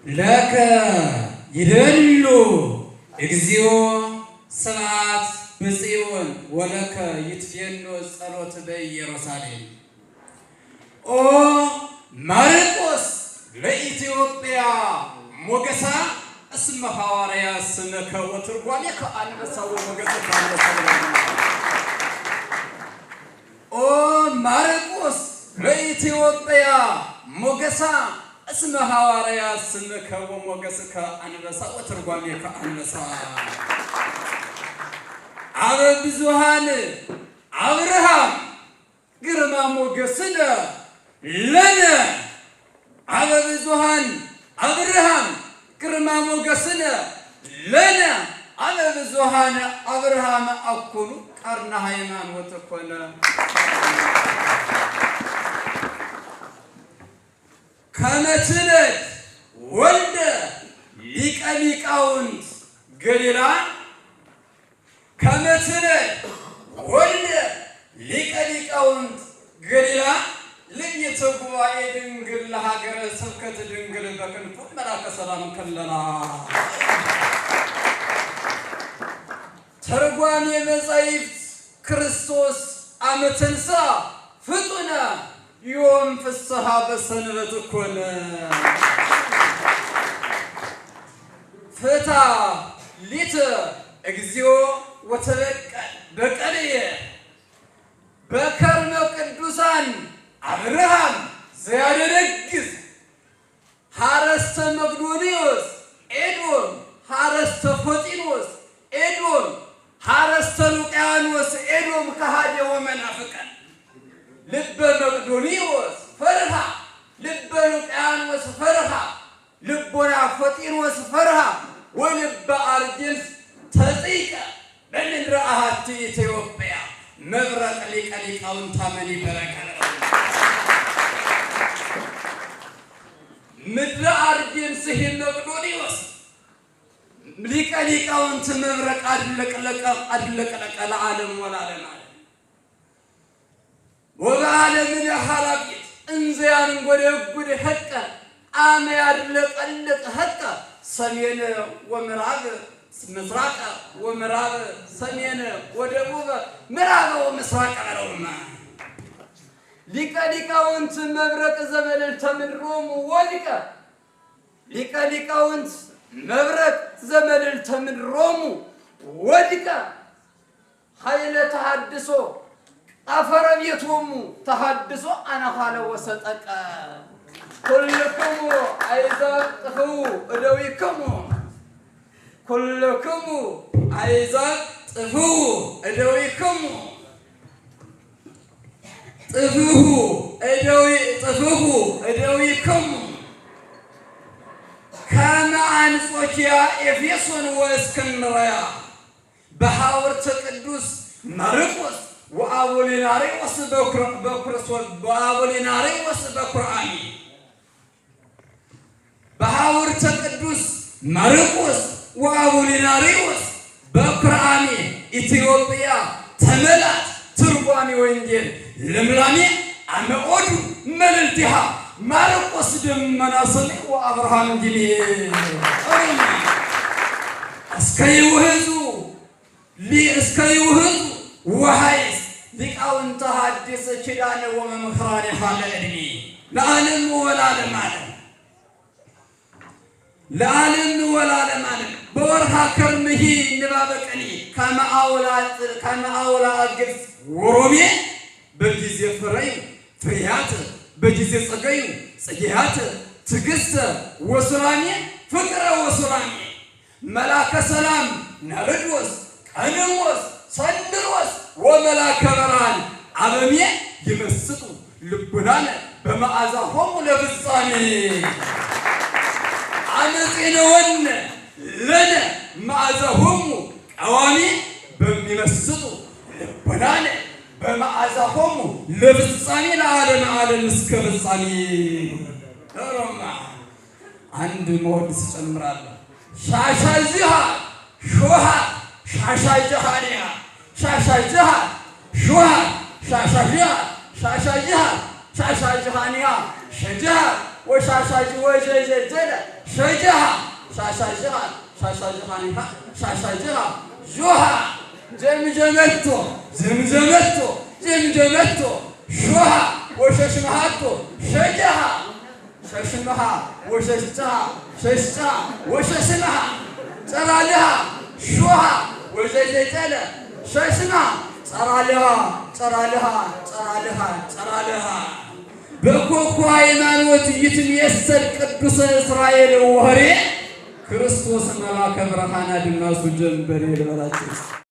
ለከ ይደሉ እግዚኦ ስብሐት በጽዮን ወለከ ይትፌኖ ጸሎት በኢየሩሳሌም። ኦ ማርቆስ ለኢትዮጵያ ሞገሳ እስመ ሐዋርያ ስመከ ወትርጓሜከ አንበሳው ሞገሰ ኦ ማርቆስ ለኢትዮጵያ ሞገሳ እስመ ሐዋርያ ስመከ ወሞገስከ አንበሳ ወትርጓሜከ አንበሳ። አበ ብዙኃን አብርሃም ግርማ ሞገስነ ለነ አበ ብዙኃን አብርሃም ግርማ ሞገስነ ለነ አበ ብዙኃን አብርሃም አኩሉ ቀርነ ሃይማኖት ኮነ። ከመ ትነድ ወልደ ሊቀ ሊቃውንት ገሊላ ከመ ትነድ ወልደ ሊቀ ሊቃውንት ገሊላ ልይተ ጉባኤ ድንግል ለሀገረ ስብከት ድንግል በክንፉ መላከ ሰላም ከለላ። ተርጓሜ መጻሕፍት ክርስቶስ አመ ተንሥአ ፍጡነ ዮም ፍስሐ በሰንበት ኮነ። ፍታ ሊተ እግዚኦ ወተበቀል በቀልየ በከርመ ቅዱሳን አብርሃም ዘያደነግዝ ሐረስተ መቅዶንዮስ ኤዶም ሐረስተ ፎጢኖስ ኤዶም ሐረስተ ሉቅያኖስ ኤዶም ከሃደ ወመናፍቃን ልበ መቅዶንዮስ ፈርሃ ልበ ሉቅያኖስ ፈርሃ ልቦና ፎጢኖስ ፈርሃ ወልበ አርጀንስ ተጽይቀ በምድረ አሐቲ ኢትዮጵያ መብረቅ ሊቀ ሊቃውንት መንበረከ ምድረ አርጀንስ መቅዶንዮስ ሊቀ ሊቃውንት መብረቅ አድለቀለቀ ለዓለም ወለዓለም አለ። ወበዓለምነ ሐላቂት እንዘ ያንጐደጕድ ሐቀ አመ ያድለቀልቅ ሐቀ ሰሜን ወምዕራብ ምስራቅ ወምዕራብ ሰሜን ወደቡብ ምዕራብ ወምስራቅ አለውማ። ሊቀ ሊቃውንት መብረቅ ዘመልዕልተ ምድሮሙ ወድቀ ሊቀ ሊቃውንት መብረቅ ዘመልዕልተ ምድሮሙ ወድቀ ኃይለ ተሐድሶ ጠፈረ ቤቶሙ ተሐድሶ አነኻለ ወሰጠቀ። ኩልክሙ አሕዛብ ጥፍኡ እደዊክሙ ኩልክሙ አሕዛብ ጥፍኡ እደዊክሙ ጥፍኡ እደዊክሙ ከመ አንጾኪያ ኤፌሶን ወእስክንድርያ በሐወርተ ቅዱስ ማርቆስ ወአቦሊናሪዎስ በኩርአኒ በሐወርተ ቅዱስ ማርቆስ ወአቦሊናሪዎስ በኩርአኒ ኢትዮጵያ ተመላት ትርጓሜ ወንጌል ልምላሜ አመኦዱ መልዕልቲሃ ማርቆስ ደመና ሰማይ ወአብርሃም ጊዜ እስከ ይውህዙ ወሐይስ ሊቃውንተ ሐዲስ ኪዳነ ወመምክራነ ሀለ ዕድሜ ለዓለም ወለዓለም አለ። ለዓለም ወለዓለም አለ። በወርሃ ከርምሂ ንባበ ቅኔ ከመ አውላ ግብፅ ወሮሜ በጊዜ ፍሬዩ ፍሬያት በጊዜ ጸገዩ ጽጌያት ትዕግሥተ ወሱራሜ ፍቅረ ወሱራሜ መላከ ሰላም ናርዶስ ቀንሞስ ሰንድሮስ ወመላከ ብርሃን አበሜ ይመስጡ ልቡናነ በመዓዛሆሙ ለፍጻሜ አመፄነወነ ለነ መዓዛሆሙ ቀዋሜ በሚመስጡ ልቡናነ በመዓዛሆሙ ለፍጻሜ ለዓለመ ዓለም እስከ ፍጻሜ። ሮማ አንድ መወድስ ጨምራለሁ። ሻሻጅሃ ሾሃ ሻሻጅሃንያ ሻሻጅሃ ሾሃ ሻሻጅሃንያ ሸጅሃ ወሻሻጅ ወጀጀጀለ ሸጀሃ ሻሻጅሃ ሻሻጅሃኒሃ ሻሻጅሃ ዦሃ ጀምጀመቶ ዘምዘመቶ ዘምጀመቶ ሾሃ ወሸሽመሃቶ ሸጀሃ ሸሽመሃ ወሸሽጨሃ ሸሽጨሃ ወሸሽመሃ ጸራልሃ ሾሃ ወዘይዘይጠለ ሸሽመሃ ጸራልሃ ጸራልሃ ጸራልሃ ጸራልሃ በኮኩ ሃይማኖት ይትምየሰል ቅዱሰ እስራኤል ወሬ ክርስቶስ መላከ ብርሃን አድማሱ ጀንበሬ ልበላችሁ።